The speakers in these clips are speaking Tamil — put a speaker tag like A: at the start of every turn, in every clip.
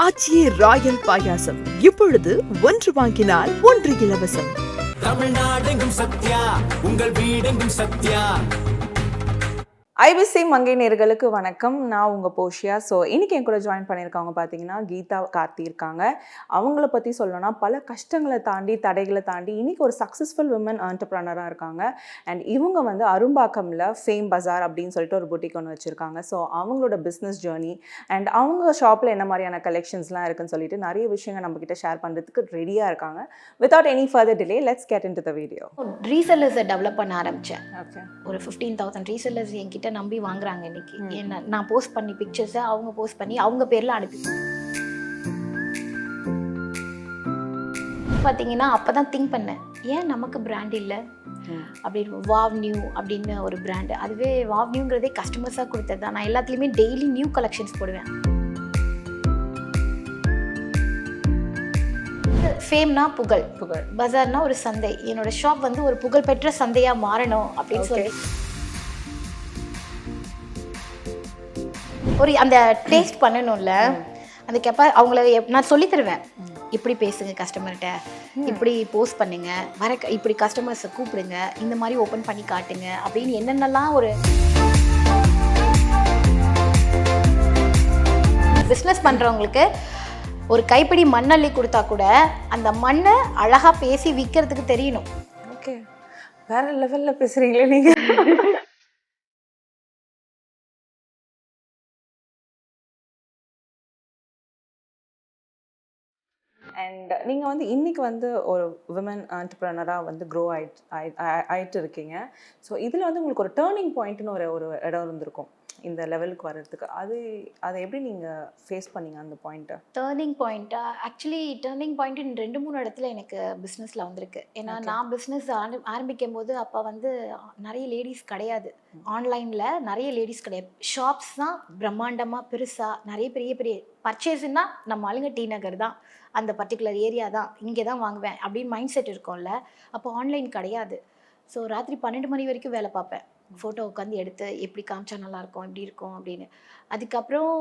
A: ஆச்சி ராயல் பாயாசம் இப்பொழுது ஒன்று வாங்கினால் ஒன்று இலவசம்.
B: தமிழ்நாடெங்கும் சத்யா, உங்கள் வீடெங்கும் சத்யா.
C: ஐபிசி மங்கை நேர்களுக்கு வணக்கம். நான் உங்கள் போஷியா. ஸோ இன்றைக்கி என் கூட ஜாயின் பண்ணியிருக்கவங்க பார்த்தீங்கன்னா கீதா கார்த்தி இருக்காங்க. அவங்கள பற்றி சொல்லணும்னா பல கஷ்டங்களை தாண்டி தடைகளை தாண்டி இன்றைக்கி ஒரு சக்ஸஸ்ஃபுல் விமன் ஆண்டர்ப்ரனராக இருக்காங்க. அண்ட் இவங்க வந்து அரும்பாக்கமில் ஃபேம் பஜார் அப்படின்னு சொல்லிட்டு ஒரு புட்டிக் ஒன்று வச்சுருக்காங்க. ஸோ அவங்களோட பிஸ்னஸ் ஜேர்னி அண்ட் அவங்க ஷாப்பில் என்ன மாதிரியான கலெக்ஷன்ஸ்லாம் இருக்குன்னு சொல்லிட்டு நிறைய விஷயங்கள் நம்மக்கிட்ட ஷேர் பண்ணுறதுக்கு ரெடியாக இருக்காங்க. Without any further delay let's get into the video.
D: ரீசெல்லர்ஸை டெவலப் பண்ண ஆரம்பித்தேன்.
C: ஓகே,
D: ஒரு 15,000 ரீசெல்லர்ஸ் என்கிட்ட நம்பி வாங்குறாங்க இன்னைக்கு. என்ன நான் போஸ்ட் பண்ணி பிக்சர்ஸை அவங்க போஸ்ட் பண்ணி அவங்க பேரில் அனுப்பி பார்த்தீங்கன்னா அப்போ தான் திங்க் பண்ணேன், ஏன் நமக்கு பிராண்ட் இல்லை அப்படின்னு. வாவ் நியூ அப்படின்னு ஒரு பிராண்டு, அதுவே வாவ் நியூங்கிறதே கஸ்டமர்ஸாக கொடுத்தது தான். நான் எல்லாத்துலேயுமே டெய்லி நியூ கலெக்ஷன்ஸ் போடுவேன். ஃபேம்னா புகழ், பஜார்னா ஒரு சந்தை. என்னோட ஷாப் வந்து ஒரு புகழ்பெற்ற சந்தையாக மாறணும் அப்படின்னு சொல்லி ஒரு அந்த டேஸ்ட் பண்ணணும்ல, அந்த அவங்கள நான் சொல்லி தருவேன். இப்படி பேசுங்க கஸ்டமர்கிட்ட, இப்படி போஸ்ட் பண்ணுங்க, இப்படி கஸ்டமர்ஸை கூப்பிடுங்க, இந்த மாதிரி ஓப்பன் பண்ணி காட்டுங்க அப்படின்னு என்னென்னலாம் ஒரு பிஸ்னஸ் பண்ணுறவங்களுக்கு ஒரு கைப்பிடி மண்ணள்ளி கொடுத்தா கூட அந்த மண்ணை அழகாக பேசி விற்கிறதுக்கு தெரியணும்.
C: ஓகே, வேற லெவலில் பேசுகிறீங்களே நீங்கள். அண்ட் நீங்கள் வந்து இன்றைக்கி வந்து ஒரு விமன் ஆண்டர்ப்ரனராக வந்து க்ரோ ஆகிட்டு இருக்கீங்க. ஸோ இதில் வந்து உங்களுக்கு ஒரு டேர்னிங் பாயிண்ட்னு ஒரு இடம் இருந்திருக்கும் இந்த லெவலுக்கு வர்றதுக்கு. அதை எப்படி நீங்கள் ஃபேஸ் பண்ணீங்க அந்த பாயிண்ட்டை?
D: டேர்னிங் பாயிண்ட்டா? ஆக்சுவலி டேர்னிங் பாயிண்ட் 2-3 இடத்துல எனக்கு பிஸ்னஸில் வந்திருக்கு. ஏன்னா நான் பிஸ்னஸ் ஆரம்பிக்கும் போது அப்போ வந்து நிறைய லேடிஸ் கிடையாது, ஆன்லைனில் நிறைய லேடிஸ் கிடையாது. ஷாப்ஸ் தான் பிரம்மாண்டமாக பெருசாக நிறைய பெரிய பெரிய பர்ச்சேஸ்னால் நம்ம ஆளுங்க டி நகர் தான், அந்த பர்டிகுலர் ஏரியா தான், இங்கே தான் வாங்குவேன் அப்படின்னு மைண்ட் செட் இருக்கும்ல. அப்போ ஆன்லைன் கிடையாது. ஸோ ராத்திரி 12 மணி வரைக்கும் வேலை பார்ப்பேன், ஃபோட்டோ உட்காந்து எடுத்து எப்படி காமிச்சா நல்லாயிருக்கும் எப்படி இருக்கும் அப்படின்னு. அதுக்கப்புறம்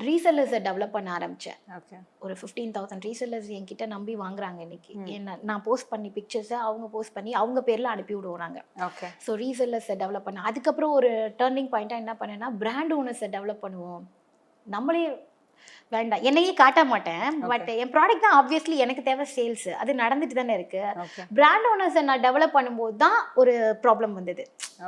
D: ரீசெல்லர்ஸை டெவலப் பண்ண ஆரம்பித்தேன்.
C: ஓகே,
D: ஒரு 15,000 ரீசெல்லர்ஸ் என்கிட்ட நம்பி வாங்குறாங்க இன்னைக்கு. என்ன நான் போஸ்ட் பண்ணி பிக்சர்ஸை அவங்க போஸ்ட் பண்ணி அவங்க பேரில் அனுப்பி விடுவோம் நாங்கள்.
C: ஓகே,
D: ஸோ ரீசெல்லர்ஸை டெவலப் பண்ண. அதுக்கப்புறம் ஒரு டேர்னிங் பாயிண்ட்டாக என்ன பண்ணேன்னா பிராண்ட் ஓனர்ஸை டெவலப் பண்ணுவோம். நம்மளே வேண்டாம், என்னையே காட்ட மாட்டேன், பட் என் ப்ராடக்ட் தான் ஆப்வியஸ்லி எனக்கு தேவை சேல்ஸ், அது நடந்துட்டு தானே இருக்கு. பிராண்ட் ஓனர்ஸை நான் டெவலப் பண்ணும்போது தான் ஒரு ப்ராப்ளம் வந்தது.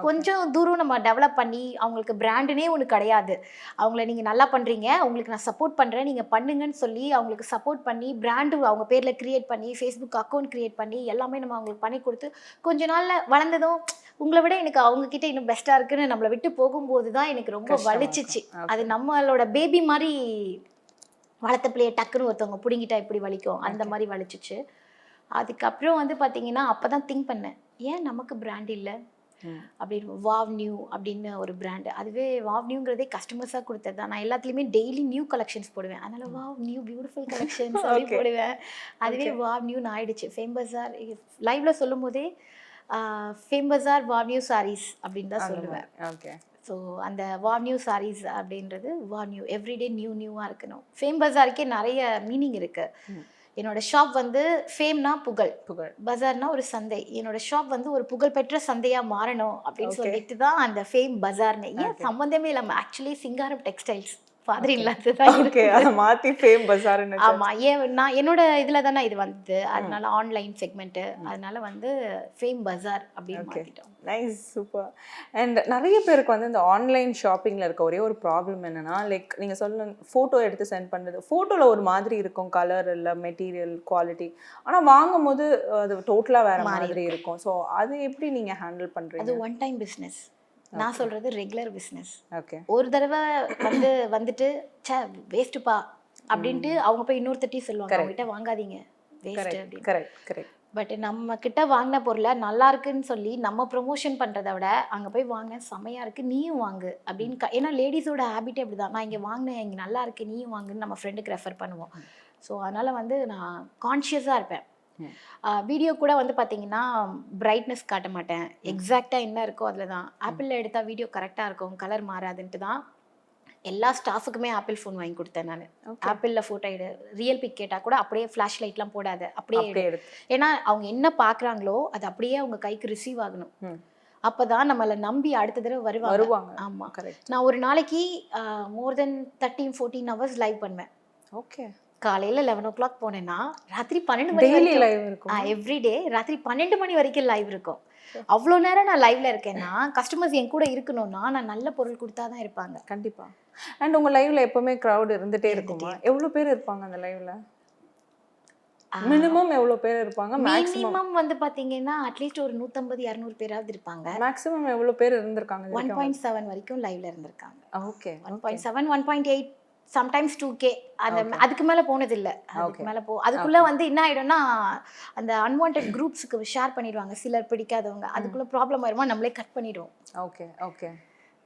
D: கொஞ்சம் தூரம் நம்ம டெவலப் பண்ணி அவங்களுக்கு பிராண்டுனே ஒன்று கிடையாது, அவங்கள நீங்கள் நல்லா பண்ணுறீங்க, உங்களுக்கு நான் சப்போர்ட் பண்ணுறேன், நீங்கள் பண்ணுங்கன்னு சொல்லி அவங்களுக்கு சப்போர்ட் பண்ணி பிராண்டு அவங்க பேரில் க்ரியேட் பண்ணி ஃபேஸ்புக் அக்கௌண்ட் க்ரியேட் பண்ணி எல்லாமே நம்ம அவங்களுக்கு பண்ணி கொடுத்து கொஞ்ச நாளில் வளர்ந்ததும் உங்களை விட எனக்கு அவங்கக்கிட்ட இன்னும் பெஸ்ட்டாக இருக்குன்னு நம்மளை விட்டு போகும்போது தான் எனக்கு ரொம்ப வலிச்சிச்சு. அது நம்மளோட பேபி மாதிரி வளர்த்த பிள்ளைய டக்குன்னு ஒருத்தவங்க பிடிங்கிட்டா எப்படி வலிக்கும், அந்த மாதிரி வலிச்சிச்சு. அதுக்கப்புறம் வந்து பார்த்தீங்கன்னா அப்போ தான் திங்க் பண்ணேன், ஏன் நமக்கு பிராண்ட் இல்லை அப்படின்னு. வாவ் நியூ அப்படின்னு ஒரு பிராண்டு, அதுவே வாவ் நியூங்கிறதே கஸ்டமர்ஸாக கொடுத்தது தான். நான் எல்லாத்துலேயுமே டெய்லி நியூ கலெக்ஷன்ஸ் போடுவேன், அதனால் வாவ் நியூ பியூட்டிஃபுல் கலெக்ஷன்ஸ் அப்படி போடுவேன். அதுவே வாவ் நியூன்னு ஆயிடுச்சு. ஃபேம் பஜார் லைவ்ல சொல்லும் போதே ஃபேம் பஜார் வாவ் நியூ சாரீஸ் அப்படின்னு தான் சொல்லுவேன்.
C: ஓகே,
D: ஸோ அந்த வாவ் நியூ சாரீஸ் அப்படின்றது வாவ் நியூ, எவ்ரிடே நியூவாக இருக்கணும். ஃபேம் பஜாருக்கே நிறைய மீனிங் இருக்குது. என்னோட ஷாப் வந்து ஃபேம்னா புகழ், பஜார்னா ஒரு சந்தை. என்னோட ஷாப் வந்து ஒரு புகழ்பெற்ற சந்தையாக மாறணும் அப்படின்னு சொல்லிட்டு தான் அந்த ஃபேம் பஜார்னு. ஏன் சம்மந்தமே இல்லாமல் ஆக்சுவலி சிங்காரம் டெக்ஸ்டைல்ஸ் ஃபாதர் இல்லாதது தான்.
C: ஓகே, அதை மாற்றி ஃபேம் பஜார்னு.
D: ஆமாம், நான் என்னோட இதில் தானே இது வந்தது, அதனால ஆன்லைன் செக்மெண்ட்டு, அதனால வந்து ஃபேம் பஜார் அப்படின்னு மாற்றிட்டோம்.
C: Nice, super. அண்ட் நிறைய பேருக்கு வந்து இந்த ஆன்லைன் ஷாப்பிங்கில் இருக்க ஒரே ஒரு ப்ராப்ளம் என்னென்னா, லைக் நீங்கள் ஃபோட்டோ எடுத்து சென்ட் பண்ணுறது, ஃபோட்டோவில் ஒரு மாதிரி இருக்கும், கலர் இல்லை, மெட்டீரியல் குவாலிட்டி, ஆனால் வாங்கும் போது அது டோட்டலாக வேறு மாதிரி இருக்கும். ஸோ அது எப்படி நீங்கள் ஹேண்டில் பண்ணுறீங்க?
D: அது ஒன் டைம் பிஸ்னஸ். நான் சொல்கிறது ரெகுலர் பிஸ்னஸ்.
C: ஓகே, ஒரு
D: தடவை வந்துட்டு சே வேஸ்ட்டுப்பா அப்படின்ட்டு அவங்க போய் இன்னொருத்தட்டி சொல்லுவாங்க, அவங்ககிட்ட வாங்காதீங்க வேஸ்ட் அப்படின்னு.
C: கரெக்ட்.
D: பட் நம்ம கிட்ட வாங்கின பொருளை நல்லா இருக்குன்னு சொல்லி நம்ம ப்ரொமோஷன் பண்ணுறதை விட அங்கே போய் வாங்க, செமையாக இருக்குது நீயும் வாங்கு அப்படின்னு. ஏன்னா லேடிஸோட ஹேபிட்டே அப்படி தான், நான் இங்கே வாங்கினேன், இங்கே நல்லா இருக்கு நீயும் வாங்குன்னு நம்ம ஃப்ரெண்டுக்கு ரெஃபர் பண்ணுவோம். ஸோ அதனால் வந்து நான் கான்ஷியஸாக இருப்பேன். வீடியோ கூட வந்து பார்த்தீங்கன்னா பிரைட்னஸ் காட்ட மாட்டேன், எக்ஸாக்டாக என்ன இருக்கோ அதில் தான். ஆப்பிளில் எடுத்தால் வீடியோ கரெக்டாக இருக்கும், கலர் மாறாதுன்ட்டு தான் எல்லா ஸ்டாஃபுக்குமே ஆப்பிள் ஃபோன் வாங்கி கொடுத்தேன் நான். ஆப்பிளில் ஃபோட்டோ எடு, ரியல் பிக் கேட்டால் கூட அப்படியே ஃப்ளாஷ் லைட்லாம் போடாது, அப்படியே எடு. ஏன்னா அவங்க என்ன பார்க்குறாங்களோ அது அப்படியே அவங்க கைக்கு ரிசீவ் ஆகணும். அப்போதான் நம்மளை நம்பி அடுத்த தடவை வருவாங்க. ஆமாம், கரெக்ட். நான் ஒரு நாளைக்கு மோர் தென் 13-14 hours லைவ் பண்ணுவேன்.
C: ஓகே.
D: காலையில் 11 o'clock போனேன்னா ராத்திரி 12 மணி
C: லைவ் இருக்கும்.
D: எவ்ரிடே ராத்திரி 12 மணி வரைக்கும் லைவ் இருக்கும். அவ்வளோ நேரம் நான் லைவ்ல இருக்கேன்னா கஸ்டமர்ஸ் என் கூட இருக்கணும்னா நான் நல்ல பொருள் கொடுத்தா தான் இருப்பாங்க.
C: கண்டிப்பா. அண்ட் உங்க லைவ்ல எப்பவுமே கிரவுட் இருந்துட்டே இருக்குமா? எவ்வளவு பேர் இருப்பாங்க அந்த லைவ்ல? மினிமம் எவ்வளவு பேர் இருப்பாங்க?
D: மினிமம் வந்து பாத்தீங்கன்னா அட்லீஸ்ட் ஒரு 150-200 பேராவது இருப்பாங்க.
C: மேக்ஸிமம் எவ்வளவு பேர் இருந்திருக்காங்க?
D: 1.7 வரைக்கும் லைவ்ல இருந்திருக்காங்க.
C: ஓகே.
D: 1.7, 1.8, sometimes 2K. அதுக்கு மேல போனது இல்ல. அதுக்கு மேல அதுக்குள்ள வந்து என்ன ஆயிடும்னா அந்த அன்வான்ட் குரூப்ஸ்க்கு ஷேர் பண்ணிடுவாங்க. சிலர் பிடிக்காதவங்க அதுக்குள்ள ப்ராப்ளம் ஆயிருமா, நம்மளே கட் பண்ணிடுவோம்.
C: Okay okay.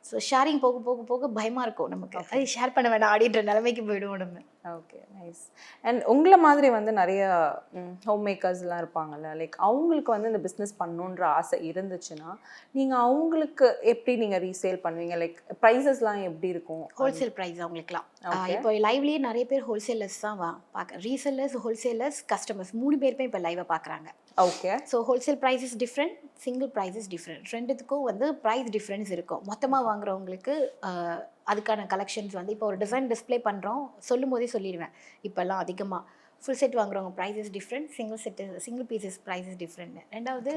D: ஸோ ஷேரிங் போக போக போக பயமா இருக்கும் நமக்கு. அது ஷேர் பண்ண வேண்டாம் அப்படின்ற நிலைமைக்கு போயிடுவோம் நம்ம.
C: Okay, nice. அண்ட் உங்களை மாதிரி வந்து நிறைய ஹோம் மேக்கர்ஸ்லாம் இருப்பாங்கல்ல, லைக் அவங்களுக்கு வந்து இந்த பிஸ்னஸ் பண்ணணுன்ற ஆசை இருந்துச்சுன்னா நீங்கள் அவங்களுக்கு எப்படி நீங்கள் ரீசேல் பண்ணுவீங்க? லைக் ப்ரைஸஸ்லாம் எப்படி இருக்கும்?
D: ஹோல்சேல் ப்ரைஸ் அவங்களுக்குலாம். இப்போ லைவ்லேயே நிறைய பேர் ஹோல்சேலர்ஸ் தான் பார்க்க, ரீசேலர்ஸ், ஹோல்சேலர்ஸ், கஸ்டமர்ஸ் 3 பேருமே இப்போ லைவை பார்க்குறாங்க.
C: Okay.
D: So wholesale price is different, single price is different. ரெண்டுத்துக்கும் வந்து ப்ரைஸ் டிஃப்ரென்ஸ் இருக்கும். மொத்தமாக வாங்குறவங்களுக்கு அதுக்கான கலெக்ஷன்ஸ் வந்து இப்போ ஒரு டிசைன் டிஸ்பிளே பண்ணுறோம் சொல்லும் போதே சொல்லிடுவேன். இப்போல்லாம் அதிகமாக ஃபுல் செட் வாங்குறவங்க price is different, single pieces price is different. ரெண்டாவது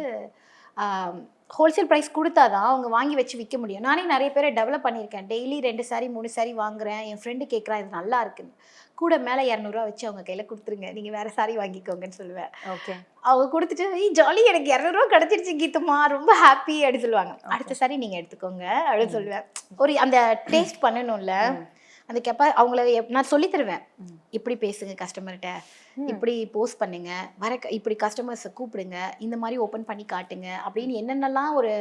D: ஹோல்சேல் ப்ரைஸ் கொடுத்தா தான் அவங்க வாங்கி வச்சு விற்க முடியும். நானே நிறைய பேரை டெவலப் பண்ணியிருக்கேன். டெய்லி 2 saree 3 saree வாங்குறேன். என் ஃப்ரெண்டு கேட்குறான் இது நல்லா இருக்குன்னு, கூட மேலே 200 வச்சு அவங்க கையில் கொடுத்துருங்க, நீங்கள் வேறு saree வாங்கிக்கோங்கன்னு சொல்லுவேன். ஓகே. அவங்க கொடுத்துட்டு ஜாலி எனக்கு 200 கிடச்சிருச்சு கீதம்மா, ரொம்ப ஹாப்பி அப்படி சொல்லுவாங்க. அடுத்த saree நீங்கள் எடுத்துக்கோங்க அப்படின்னு சொல்லுவேன். ஒரு அந்த டேஸ்ட் பண்ணணும்ல, அந்த அவங்கள நான் சொல்லி தருவேன். இப்படி பேசுங்க கஸ்டமர்கிட்ட, இப்படி போஸ்ட் பண்ணுங்க, இப்படி கஸ்டமர்ஸை கூப்பிடுங்க, இந்த மாதிரி ஓப்பன் பண்ணி காட்டுங்க அப்படின்னு என்னென்னலாம் ஒரு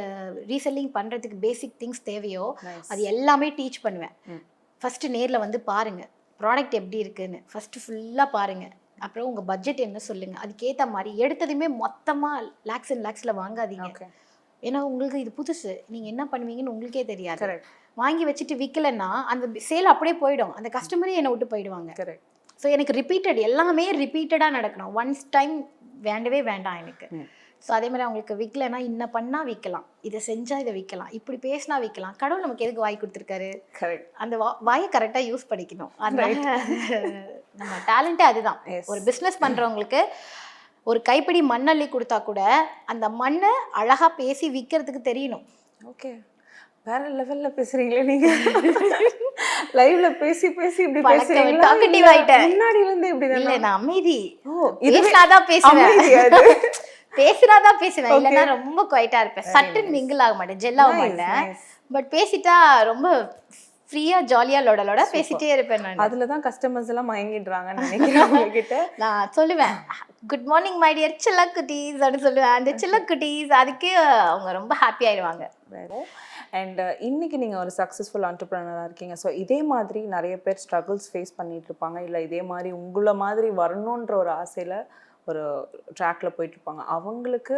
D: ரீசெல்லிங் பண்ணுறதுக்கு பேசிக் திங்ஸ் தேவையோ அது எல்லாமே டீச் பண்ணுவேன். ஃபஸ்ட்டு நேரில் வந்து பாருங்கள் ப்ராடக்ட் எப்படி இருக்குன்னு, ஃபஸ்ட்டு ஃபுல்லாக பாருங்கள். அப்புறம் உங்கள் பட்ஜெட் என்ன சொல்லுங்கள், அதுக்கேற்ற மாதிரி எடுத்ததுமே மொத்தமாக லேக்ஸ் அண்ட் லேக்ஸில் வாங்காதீங்க. ஏன்னா உங்களுக்கு இது புதுசு, நீங்கள் என்ன பண்ணுவீங்கன்னு உங்களுக்கே தெரியாது. வாங்கி வச்சுட்டு விற்கலைன்னா அந்த சேல் அப்படியே போயிடும், அந்த கஸ்டமரே என்னை விட்டு போயிடுவாங்க. ஸோ எனக்கு ரிப்பீட்டட் எல்லாமே ரிப்பீட்டடாக நடக்கணும். ஒன்ஸ் டைம் வேண்டவே வேண்டாம் எனக்கு. ஸோ அதே மாதிரி அவங்களுக்கு விற்கலைன்னா இன்ன பண்ணால் விற்கலாம், இதை செஞ்சால் இதை விற்கலாம், இப்படி பேசினா விற்கலாம். கடவுள் நமக்கு எதுக்கு வாய் கொடுத்துருக்காரு, அந்த வாயை கரெக்டாக யூஸ் பண்ணிக்கணும். அதனால நம்ம டேலண்ட்டே அதுதான். ஒரு பிஸ்னஸ் பண்ணுறவங்களுக்கு ஒரு கைப்பிடி மண்ணள்ளி கொடுத்தா கூட அந்த மண்ணை அழகாக பேசி விற்கிறதுக்கு தெரியணும்.
C: ஓகே, வேற லெவல்ல பேசுறீங்களே நீங்க. லைவ்ல பேசி பேசி இப்படி பேசுறீங்க.
D: டாக்கட்டிவ் ஆயிட்டேன்.
C: முன்னாடில இருந்து இப்படி
D: இல்ல, நான் அமைதி. பேசினாதான் பேசுவேன், பேசினாதான் பேசுவேன். இல்லைன்னா ரொம்ப குவைட்டா இருப்பேன். சட்டன் மிங்கிள் ஆக மாட்டேன், ஜெல் ஆக மாட்டேன். பட் பேசிட்டா ரொம்ப ஃப்ரீயா ஜாலியா லோட பேசிட்டே இருப்பேன் நான்.
C: அதுலதான் கஸ்டமர்ஸ் எல்லாம் மயங்கிடுறாங்கன்னு நினைக்கிறேன் உங்ககிட்ட.
D: நான் சொல்லுவேன் குட் மார்னிங் மை டியர் சில்ல குட்டீஸ் அப்படின்னு சொல்லுவேன். அந்த சில்ல குட்டீஸ் அதுக்கே அவங்க ரொம்ப ஹாப்பி ஆயிடுவாங்க.
C: அண்ட் இன்னைக்கு நீங்கள் ஒரு சக்ஸஸ்ஃபுல் ஆண்டர்ப்ரனராக இருக்கீங்க. ஸோ இதே மாதிரி நிறைய பேர் ஸ்ட்ரகிள்ஸ் ஃபேஸ் பண்ணிட்டு இருப்பாங்க, இல்லை இதே மாதிரி உங்களை மாதிரி வரணுன்ற ஒரு ஆசையில் ஒரு ட்ராக்ல போயிட்டுருப்பாங்க. அவங்களுக்கு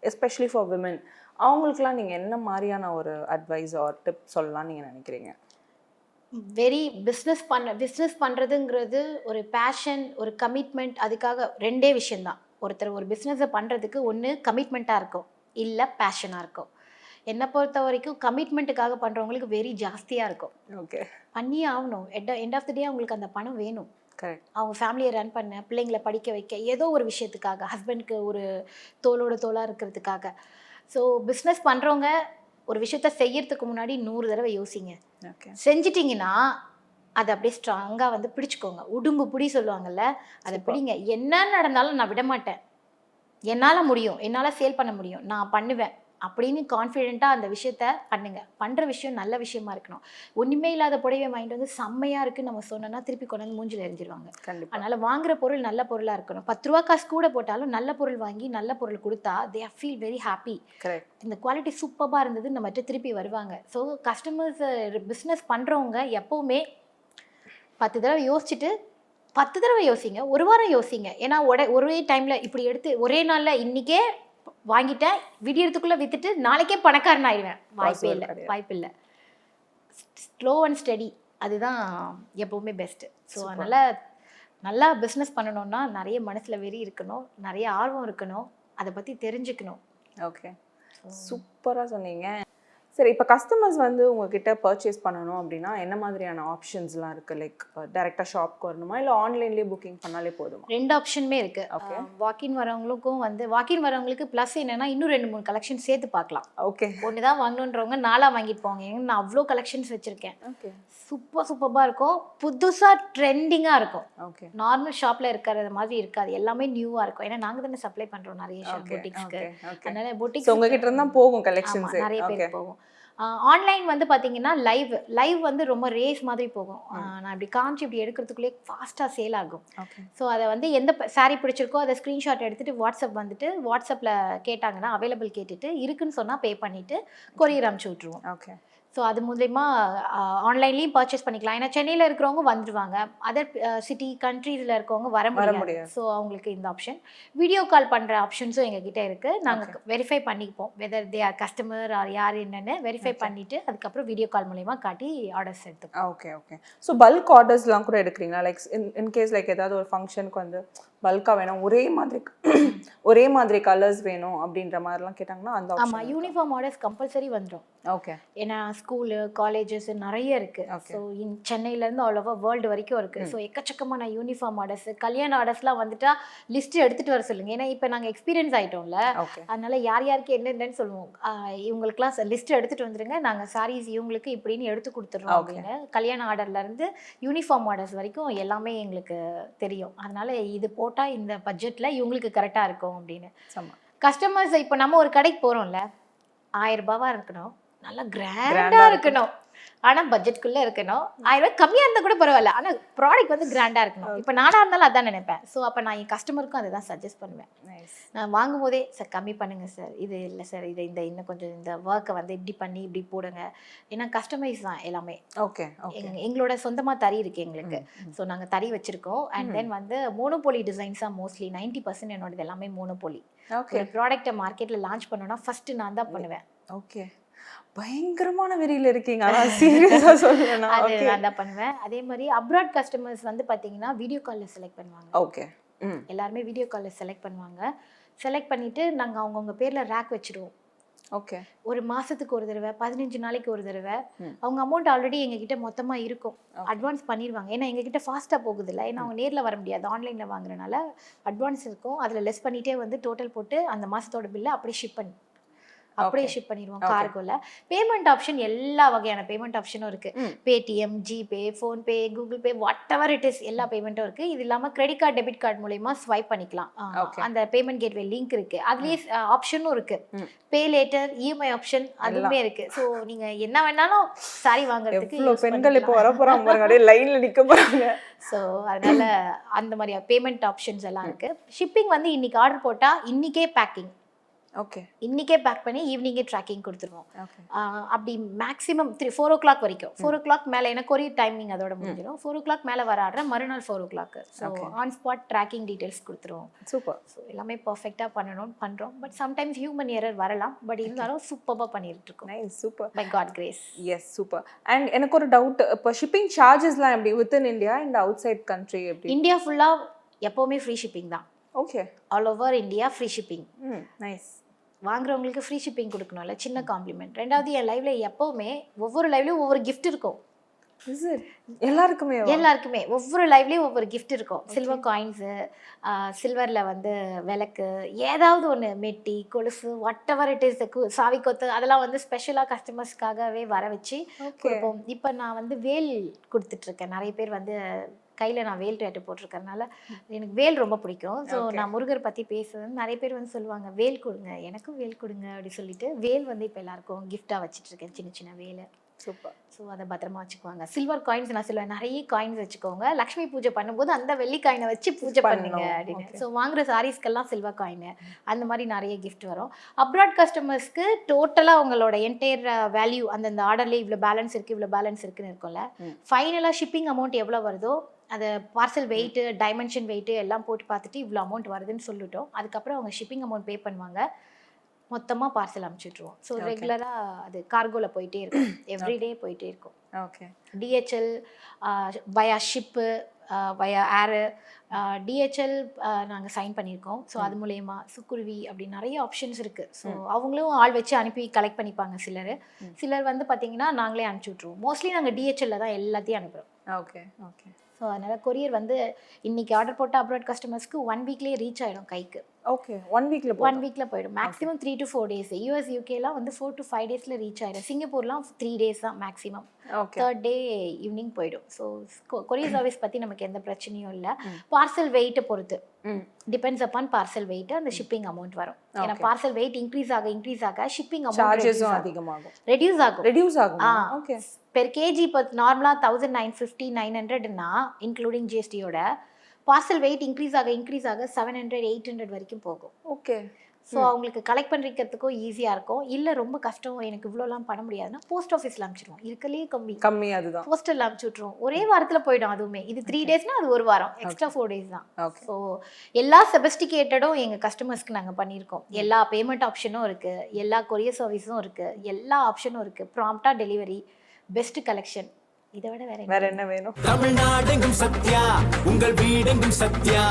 C: எஸ்பெஷலி ஃபார் விமன், அவங்களுக்குலாம் நீங்கள் என்ன மாதிரியான ஒரு அட்வைஸ் ஆர் டிப் சொல்லலாம்னு நீங்கள் நினைக்கிறீங்க?
D: பிஸ்னஸ் பண்ணுறதுங்கிறது ஒரு பேஷன், ஒரு கமிட்மெண்ட். அதுக்காக 2 விஷயந்தான். ஒருத்தர் ஒரு பிஸ்னஸை பண்ணுறதுக்கு ஒன்று கமிட்மெண்ட்டாக இருக்கும், இல்லை பேஷனாக இருக்கும். என்னை பொறுத்த வரைக்கும் கமிட்மெண்ட்டுக்காக பண்ணுறவங்களுக்கு வெரி ஜாஸ்தியாக இருக்கும்.
C: ஓகே,
D: பண்ணியே ஆகணும். எண்ட் ஆஃப் த டே அவங்களுக்கு அந்த பணம் வேணும்.
C: கரெக்ட்.
D: அவங்க ஃபேமிலியை ரன் பண்ண, பிள்ளைங்களை படிக்க வைக்க, ஏதோ ஒரு விஷயத்துக்காக, ஹஸ்பண்டுக்கு ஒரு தோளோட தோளாக இருக்கிறதுக்காக. ஸோ பிஸ்னஸ் பண்ணுறவங்க ஒரு விஷயத்த செய்யறதுக்கு முன்னாடி 100 தடவை யோசிங்க. செஞ்சிட்டிங்கன்னா அதை அப்படியே ஸ்ட்ராங்காக வந்து பிடிச்சிக்கோங்க. உடும்பு பிடி சொல்லுவாங்கல்ல, அதை பிடிங்க. என்ன நடந்தாலும் நான் விட மாட்டேன், என்னால் முடியும், என்னால் சேல் பண்ண முடியும், நான் பண்ணுவேன் அப்படின்னு கான்ஃபிடென்ட்டாக அந்த விஷயத்த பண்ணுங்க. பண்ணுற விஷயம் நல்ல விஷயமா இருக்கணும். ஒன்றுமே இல்லாத புடவை வாங்கிட்டு வந்து செம்மையாக இருக்குன்னு நம்ம சொன்னோன்னா திருப்பி கொண்டு வந்து மூஞ்சில் எரிஞ்சிருவாங்க. அதனால் வாங்குற பொருள் நல்ல பொருளாக இருக்கணும். 10 ரூபா காசு கூட போட்டாலும் நல்ல பொருள் வாங்கி நல்ல பொருள் கொடுத்தா தே ஃபீல் வெரி ஹாப்பி. இந்த குவாலிட்டி சூப்பராக இருந்தது நம்மகிட்ட திருப்பி வருவாங்க. ஸோ கஸ்டமர்ஸ் பிஸ்னஸ் பண்ணுறவங்க எப்போவுமே 10 தடவை யோசிச்சுட்டு 10 தடவை யோசிங்க, ஒரு வாரம் யோசிங்க. ஏன்னா ஒரே டைமில் இப்படி எடுத்து ஒரே நாளில் இன்றைக்கே வாங்கிட்டேன் விடியறதுக்குள்ளே விற்றுட்டு நாளைக்கே பணக்காரன் ஆயிடுவேன், வாய்ப்பே இல்லை. ஸ்லோ அண்ட் ஸ்டடி அதுதான் எப்போவுமே பெஸ்ட்டு. ஸோ அதனால் நல்லா பிஸ்னஸ் பண்ணணும்னா நிறைய மனசில் வெறி இருக்கணும், நிறைய ஆர்வம் இருக்கணும், அதை பற்றி தெரிஞ்சுக்கணும்.
C: ஓகே, சூப்பராக சொன்னீங்க. சரி, இப்போ கஸ்டமர்ஸ் வந்து உங்ககிட்ட பர்ச்சேஸ் பண்ணணும் அப்படின்னா என்ன மாதிரியான ஆப்ஷன்ஸ்லாம் இருக்குது? லைக் டேரெக்டாக ஷாப்க்கு வரணுமா இல்லை ஆன்லைன்லேயே புக்கிங் பண்ணாலே போதுமா?
D: 2 ஆப்ஷனுமே இருக்குது.
C: ஓகே,
D: வாக்கின் வரவங்களுக்கும் வந்து வாக்கின் வரவங்களுக்கு ப்ளஸ் என்னென்னா இன்னும் 2-3 கலெக்ஷன் சேர்த்து பார்க்கலாம்.
C: ஓகே,
D: ஒன்று தான் வாங்கணுன்றவங்க 4 வாங்கிட்டு போவாங்க. ஏன்னா நான் அவ்வளோ கலெக்ஷன்ஸ் வச்சுருக்கேன்.
C: ஓகே,
D: சூப்பராக இருக்கும், புதுசாக ட்ரெண்டிங்காக இருக்கும்.
C: ஓகே,
D: நார்மல் ஷாப்பில் இருக்கிறது மாதிரி இருக்காது, எல்லாமே நியூவாக இருக்கும். ஏன்னா நாங்கள் தானே சப்ளை பண்ணுறோம் நிறைய பொட்டிக்ஸ்க்கு. அதனால பொட்டிக்ஸ்
C: உங்ககிட்ட இருந்தா போகும் கலெக்ஷன்ஸ்
D: நிறைய பேர் போகும். ஆன்லைன் வந்து பார்த்தீங்கன்னா லைவ் வந்து ரொம்ப ரேஸ் மாதிரி போகும். நான் இப்படி காமிச்சு இப்படி எடுக்கிறதுக்குள்ளே ஃபாஸ்ட்டாக சேல் ஆகும். ஸோ அதை வந்து எந்த சாரீ பிடிச்சிருக்கோ அதை ஸ்க்ரீன்ஷாட் எடுத்துகிட்டு வாட்ஸ்அப்பில் கேட்டாங்கன்னா அவைலபிள் கேட்டுட்டு இருக்குன்னு சொன்னால் பே பண்ணிவிட்டு கொரியர் அனுப்பிச்சி விட்ருவோம்.
C: ஓகே,
D: ஸோ அது மூலமா ஆன்லைன்லேயும் பர்ச்சேஸ் பண்ணிக்கலாம். ஏன்னா சென்னையில் இருக்கிறவங்க வந்துடுவாங்க, அதர் சிட்டி கண்ட்ரீஸில் இருக்கவங்க வர முடியாது. ஸோ அவங்களுக்கு இந்த ஆப்ஷன். வீடியோ கால் பண்ணுற ஆப்ஷன்ஸும் எங்ககிட்ட இருக்குது. நாங்கள் வெரிஃபை பண்ணிப்போம் whether they are customer R யார் என்னென்னு வெரிஃபை பண்ணிவிட்டு அதுக்கப்புறம் வீடியோ கால் மூலமா காட்டி ஆர்டர்ஸ் எடுத்துப்போம்.
C: Okay, okay. ஸோ பல்க் ஆர்டர்ஸ்லாம் கூட எடுக்கிறீங்களா? லைக் இன்கேஸ் லைக் ஏதாவது ஒரு ஃபங்க்ஷனுக்கு வந்து பல்காக வேணும், ஒரே மாதிரி கலர்ஸ் வேணும் அப்படின்ற மாதிரிலாம் கேட்டாங்கன்னா அந்த
D: ஆமாம், யூனிஃபார்ம் ஆர்டர்ஸ் கம்பல்சரி வந்துடும்.
C: ஓகே,
D: ஏன்னா ஸ்கூலு காலேஜஸ் நிறைய இருக்குது. ஸோ சென்னையிலேருந்து ஆல் ஓவர் வேர்ல்டு வரைக்கும் இருக்குது. ஸோ எக்கச்சக்கமான யூனிஃபார்ம் ஆர்டர்ஸ், கல்யாண ஆர்டர்ஸ்லாம் வந்துட்டா லிஸ்ட் எடுத்துகிட்டு வர சொல்லுங்கள். ஏன்னா இப்போ நாங்கள் எக்ஸ்பீரியன்ஸ் ஆகிட்டோம்ல, அதனால யாருக்கு என்னென்னு சொல்லுவோம். இவங்களுக்குலாம் லிஸ்ட் எடுத்துகிட்டு வந்துடுங்க, நாங்கள் சாரீஸ் இவங்களுக்கு இப்படின்னு எடுத்து கொடுத்துட்றோம் அப்படின்னு. கல்யாண ஆர்டர்லேருந்து யூனிஃபார்ம் ஆர்டர்ஸ் வரைக்கும் எல்லாமே எங்களுக்கு தெரியும். அதனால இது போட்டால் இந்த பட்ஜெட்டில் இவங்களுக்கு கரெக்டாக இருக்கும் அப்படின்னு. கஸ்டமர்ஸ் இப்போ நம்ம ஒரு கடைக்கு போகிறோம்ல, 1000 ரூபாவாக இருக்கணும், நல்லா கிராண்டாக இருக்கணும், ஆனால் பட்ஜெட்குள்ளே இருக்கணும். 1000 ரூபாய் கம்மியாக இருந்தால் கூட பரவாயில்ல, ஆனால் ப்ராடக்ட் வந்து கிராண்டாக இருக்கணும். இப்போ நானாக இருந்தாலும் அதான் நினைப்பேன். ஸோ அப்போ நான் என் கஸ்டமருக்கும் அதை தான் சஜஸ்ட் பண்ணுவேன். நான் வாங்கும் போதே சார் கம்மி பண்ணுங்கள் சார், இது இல்லை சார், இதை இன்னும் கொஞ்சம் இந்த ஒர்க்கை வந்து இப்படி பண்ணி இப்படி போடுங்க. ஏன்னா கஸ்டமைஸ் தான் எல்லாமே. ஓகே, எங்களோட சொந்தமாக தறி இருக்குது எங்களுக்கு. ஸோ நாங்கள் தறி வச்சுருக்கோம். அண்ட் தென் வந்து மோனோபோலி டிசைன்ஸாக மோஸ்ட்லி 90% என்னோடது எல்லாமே மோனோபோலி. ஒரு ப்ராடக்ட்டை மார்க்கெட்டில் லான்ச் பண்ணோன்னா ஃபஸ்ட்டு நான் தான் பண்ணுவேன்.
C: ஓகே, பயங்கரமான வெறியில இருக்கீங்க. அதான் சீரியஸா சொல்றேன்,
D: அது நான் தான் பண்ணுவேன். அதே மாதிரி அப்ராட் கஸ்டமர்ஸ் வந்து பார்த்தீங்கன்னா வீடியோ காலில் செலக்ட் பண்ணுவாங்க.
C: ஓகே,
D: எல்லாருமே வீடியோ காலில் செலக்ட் பண்ணுவாங்க. செலக்ட் பண்ணிவிட்டு நாங்கள் அவங்கவுங்க பேரில் ரேக் வச்சுடுவோம்.
C: ஓகே,
D: ஒரு மாதத்துக்கு ஒரு தடவை, 15 நாளைக்கு ஒரு தடவை அவங்க அமௌண்ட் ஆல்ரெடி எங்ககிட்ட மொத்தமாக இருக்கும், அட்வான்ஸ் பண்ணிடுவாங்க. ஏன்னா எங்ககிட்ட ஃபாஸ்ட்டாக போகுது இல்லை, ஏன்னா அவங்க நேரில் வர முடியாது, ஆன்லைனில் வாங்குறதுனால அட்வான்ஸ் இருக்கும். அதில் லெஸ் பண்ணிகிட்டே வந்து டோட்டல் போட்டு அந்த மாதத்தோட பில்லை அப்படியே ஷிப் பண்ணிடுவோம் கார்கோல. பேமெண்ட் ஆப்ஷன் எல்லா வகையான பேமெண்ட் ஆப்ஷனும் இருக்குது. Paytm, GPay, PhonePe, Google Pay, what ever it is, எல்லா பேமெண்ட்டும் இருக்குது. இது இல்லாமல் கிரெடிட் கார்டு, டெபிட் கார்டு மூலமா ஸ்வைப் பண்ணிக்கலாம். அந்த பேமெண்ட் கேட்வே லிங்க் இருக்குது. அதுலேயே ஆப்ஷனும் இருக்குது, பே லேட்டர், இஎம்ஐ ஆப்ஷன் அதுவுமே இருக்குது. ஸோ நீங்கள் என்ன வேணாலும் சாரி வாங்குறதுக்கு
C: பெண்கள் இப்போ வர போகிறாங்க, லைனில் நிற்க போகிறாங்க.
D: ஸோ அதனால் அந்த மாதிரி பேமெண்ட் ஆப்ஷன்ஸ் எல்லாம் இருக்குது. ஷிப்பிங் வந்து இன்றைக்கி ஆர்டர் போட்டால் இன்றைக்கே பேக்கிங்,
C: ஓகே,
D: இன்றைக்கே பேக் பண்ணி ஈவினிங்கே ட்ராக்கிங் கொடுத்துருவோம். அப்படி மேக்ஸிமம் 4 o'clock வரைக்கும். 4 o'clock மேலே எனக்கு கொரியர் டைமிங் அதோட முடிஞ்சிடும். 4 o'clock மேலே வர ஆர்டர் மறுநாள் 4 o'clock. So on spot tracking details கொடுத்துருவோம்.
C: சூப்பர்.
D: ஸோ எல்லாமே பர்ஃபெக்டாக பண்ணுறோம். பட் சம்டைம்ஸ் ஹியூமன் எரர் வரலாம், பட் இருந்தாலும் சூப்பராக பண்ணிட்டு இருக்கோம்.
C: Nice, super,
D: by God grace.
C: Yes, super. And எனக்கு ஒரு டவுட், இப்போ ஷிப்பிங் சார்ஜஸ்லாம் எப்படி within India and outside country எப்படி?
D: இந்தியா ஃபுல்லாக எப்போவுமே ஃப்ரீ ஷிப்பிங் தான்.
C: Okay,
D: all over India free shipping.
C: Nice.
D: வாங்குறவங்களுக்கு ஃப்ரீ ஷிப்பிங் கொடுக்கணும்ல, சின்ன காம்ப்ளிமெண்ட். ரெண்டாவது என் லைவ்ல எப்போவுமே ஒவ்வொரு லைவ்லையும் ஒவ்வொரு கிஃப்ட் இருக்கும்.
C: எல்லாருக்குமே
D: ஒவ்வொரு லைவ்லேயும் ஒவ்வொரு கிஃப்ட் இருக்கும். சில்வர் காயின்ஸு, சில்வரில் வந்து விளக்கு, ஏதாவது ஒன்று, மெட்டி, கொலுசு, வாட் எவர் இட் இஸ், சாவி கொத்து, அதெல்லாம் வந்து ஸ்பெஷலாக கஸ்டமர்ஸ்க்காகவே வர வச்சு கொடுப்போம். இப்போ நான் வந்து வேல் கொடுத்துட்ருக்கேன். நிறைய பேர் வந்து கையில் நான் வேல் டேட்டு போட்டிருக்கறனால எனக்கு வேல் ரொம்ப பிடிக்கும். ஸோ நான் முருகர் பற்றி பேசுவேன். நிறைய பேர் வந்து சொல்லுவாங்க வேல் கொடுங்க, எனக்கும் வேல் கொடுங்க அப்படி சொல்லிட்டு வேல் வந்து இப்போ எல்லாருக்கும் கிஃப்டாக வச்சுட்ருக்கேன், சின்ன சின்ன வேலை.
C: சூப்பர்.
D: ஸோ அதை பத்திரமா வச்சுக்குவாங்க. சில்வர் காயின்ஸ் நான் சொல்லுவேன், நிறைய காயின்ஸ் வச்சுக்கோங்க, லக்ஷ்மி பூஜை பண்ணும்போது அந்த வெள்ளி காயினை வச்சு பூஜை பண்ணுங்க அப்படின்னு. ஸோ வாங்குற சாரீஸ்க்கெல்லாம் சில்வர் காயின், அந்த மாதிரி நிறைய கிஃப்ட் வரும். அப்ராட் கஸ்டமர்ஸ்க்கு டோட்டலாக அவங்களோட என்டையர் வேல்யூ அந்தந்த ஆர்டர்லேயே இவ்வளோ பேலன்ஸ் இருக்குன்னு இருக்கும்ல, ஃபைனலாக ஷிப்பிங் அமௌண்ட் எவ்வளோ வருதோ அதை பார்சல் வெயிட்டு, டைமென்ஷன் வெயிட்டு எல்லாம் போட்டு பார்த்துட்டு இவ்வளோ அமௌண்ட் வருதுன்னு சொல்லிட்டோம். அதுக்கப்புறம் அவங்க ஷிப்பிங் அமௌண்ட் பே பண்ணுவாங்க. மொத்தமாக பார்சல் அனுப்பிச்சுட்ருவோம். ஸோ ரெகுலராக அது கார்கோவில் போயிட்டே இருக்கும், எவ்ரிடே போயிட்டே இருக்கும்.
C: ஓகே.
D: டிஹெச்எல் வயா ஷிப்பு வயா ஏரு டிஹெச்எல் நாங்கள் சைன் பண்ணியிருக்கோம். ஸோ அது மூலயமா சுக்குருவி அப்படி நிறைய ஆப்ஷன்ஸ் இருக்குது. ஸோ அவங்களும் ஆள் வச்சு அனுப்பி கலெக்ட் பண்ணிப்பாங்க. சிலர் வந்து பார்த்தீங்கன்னா நாங்களே அனுப்பிச்சி விட்ருவோம். மோஸ்ட்லி நாங்கள் டிஹெச்எல்ல தான் எல்லாத்தையும் அனுப்புகிறோம்.
C: Okay okay.
D: ஸோ அதனால் கொரியர் வந்து இன்றைக்கி ஆர்டர் போட்ட அப்ராட் கஸ்டமர்ஸ்க்கு 1 வீக்லேயே ரீச் ஆகிடும் கைக்கு.
C: ஓகே. 1 வீக்கில்
D: போயிடும். Maximum 3 to 4 days. US UKலாம் வந்து 4 to 5 days ரீச் ஆகிடும். சிங்கப்பூர்லாம் 3 days தான் மேக்ஸிமம். தேர்ட் டே ஈவினிங் போயிடும். ஸோ கொரியர் சர்வீஸ் பற்றி நமக்கு எந்த பிரச்சனையும் இல்லை. பார்சல் வெயிட்டை பொறுத்து டிபெண்ட்ஸ் அப்பான் பார்சல் வெயிட் அந்த ஷிப்பிங் அமௌண்ட் வரும். ஏன்னா பார்சல் வெயிட் இன்க்ரீஸ் ஆக ஷிப்பிங் அமௌண்ட்
C: அதிகமாகும்,
D: ரெடியூஸ் ஆகும்.
C: ஓகே.
D: பெர் கேஜி இப்போ நார்மலாக 1950 900னா இன்க்ளூடிங் ஜிஎஸ்டியோட பார்சல் வெயிட் இன்க்ரீஸ் ஆக 700 800 வரைக்கும் போகும்.
C: ஓகே.
D: ஸோ அவங்களுக்கு கலெக்ட் பண்ணிக்கிறதுக்கும் ஈஸியாக இருக்கும். இல்லை ரொம்ப கஷ்டம் எனக்கு இவ்வளோலாம் பண்ண முடியாதுன்னா போஸ்ட் ஆஃபீஸில் அனுப்பிச்சிடுவோம். இருக்கலே கம்மி
C: அதுதான்
D: போஸ்டரில் அனுப்பிச்சி விட்ருவோம். ஒரே வாரத்தில் போயிடும். அதுவுமே இது 3 daysனா அது ஒரு வாரம், எக்ஸ்ட்ரா 4 days தான். ஸோ எல்லா செபஸ்டிகேட்டடும் எங்கள் கஸ்டமர்ஸ்க்கு நாங்கள் பண்ணியிருக்கோம். எல்லா பேமெண்ட் ஆப்ஷனும் இருக்குது, எல்லா கொரியர் சர்வீஸும் இருக்குது, எல்லா ஆப்ஷனும் இருக்குது. ப்ராம்ப்டாக டெலிவரி, பெஸ்ட் கலெக்ஷன். இதை விட வேற
C: என்ன வேணும்?
B: தமிழ்நாடெங்கும் சத்யா, உங்கள் வீடெங்கும் சத்யா.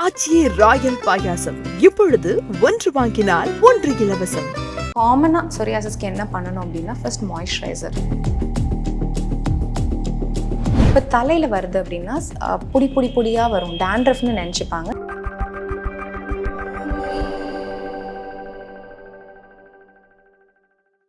A: ஆச்சி ராயல் பாயாசம் இப்பொழுது 1 வாங்கினால் 1 இலவசம்.
E: காமனாக சொரியாசிஸ்க்கு என்ன பண்ணணும் அப்படின்னா ஃபர்ஸ்ட் மாய்ஸ்சரைசர். இப்போ தலையில் வருது அப்படின்னா பொடியாக வரும், டேண்ட்ரஃப்னு நினச்சிப்பாங்க.